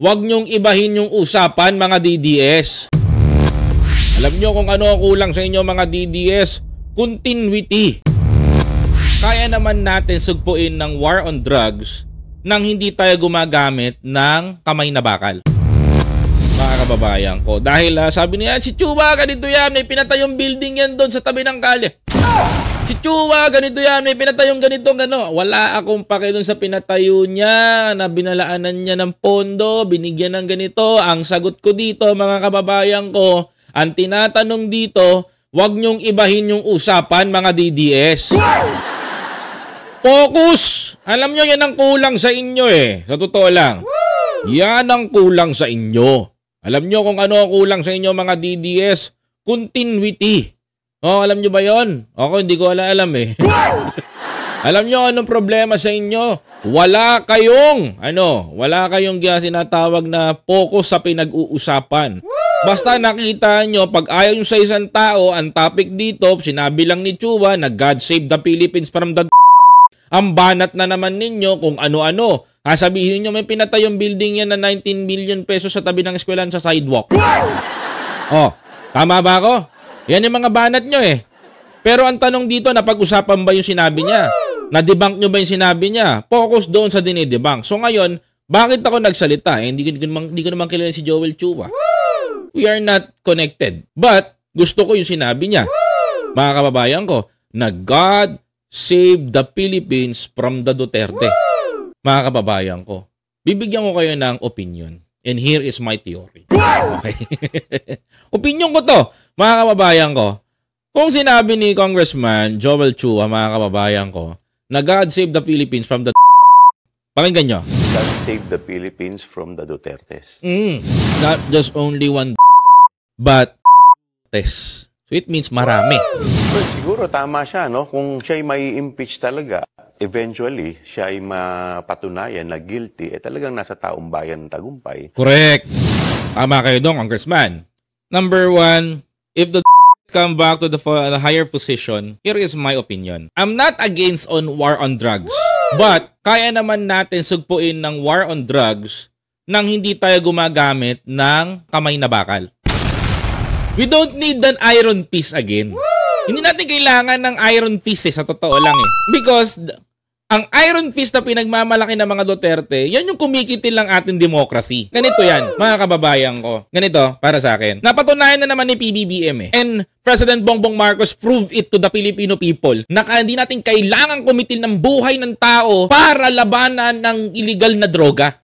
Huwag niyong ibahin yung usapan, mga DDS. Alam niyo kung ano ang kulang sa inyo, mga DDS? Continuity. Kaya naman natin sugpuin ng war on drugs nang hindi tayo gumagamit ng kamay na bakal. Mga kababayan ko. Dahil sabi niya, si Chua ganito yan, may pinatayong building yan doon sa tabi ng kalye. Si Chua ganito yan, may pinatayong ganito, gano. Wala akong pake doon sa pinatayo niya, na binalaanan niya ng pondo, binigyan ng ganito. Ang sagot ko dito, mga kababayan ko, ang tinatanong dito, huwag niyong ibahin yung usapan, mga DDS. Focus! Alam nyo, yan ang kulang sa inyo eh. Sa totoo lang. Yan ang kulang sa inyo. Alam nyo kung ano ang kulang sa inyo, mga DDS? Continuity. Oh, alam nyo ba yon? Ako hindi ko alam eh. Alam nyo anong problema sa inyo? Wala kayong sinatawag na focus sa pinag-uusapan. Basta nakita nyo, pag ayaw nyo sa isang tao, ang topic dito, sinabi lang ni Chua na God save the Philippines from the ang banat na naman ninyo kung ano-ano. Sabihin niyo may pinatayong building yan na 19 million pesos sa tabi ng eskwelahan sa sidewalk. Oh, tama ba ako? Yan yung mga banat nyo eh. Pero ang tanong dito, napag-usapan ba yung sinabi niya? Na-debunk nyo ba yung sinabi niya? Focus doon sa dinidebunk. So ngayon, bakit ako nagsalita? Hindi ko naman kilala si Joel Chua. We are not connected. But, gusto ko yung sinabi niya. Mga kababayan ko, na God save the Philippines from the Duterte. Mga kababayan ko, bibigyan ko kayo ng opinion. And here is my theory. Okay? Opinion ko to, mga kababayan ko. Kung sinabi ni Congressman Joel Chua, mga kababayan ko, na God save the Philippines from the pakinggan nyo. God save the Philippines from the Dutertes. Not just only one but test. So it means marami. Well, siguro tama siya, no? Kung siya'y may impeach talaga, eventually, siya'y mapatunayan na guilty, talagang nasa taong bayan tagumpay. Correct. Tama kayo doon, Congressman. Number one, if the come back to the higher position, here is my opinion. I'm not against on war on drugs. But, kaya naman natin sugpuin ng war on drugs nang hindi tayo gumagamit ng kamay na bakal. We don't need an iron fist again. Hindi natin kailangan ng iron fist sa totoo lang eh. Because ang iron fist na pinagmamalaki ng mga Duterte, yan yung kumikitil ng ating democracy. Ganito yan, mga kababayan ko. Ganito, para sa akin. Napatunayan na naman ni PBBM eh. And President Bongbong Marcos proved it to the Filipino people na hindi natin kailangan kumitil ng buhay ng tao para labanan ng illegal na droga.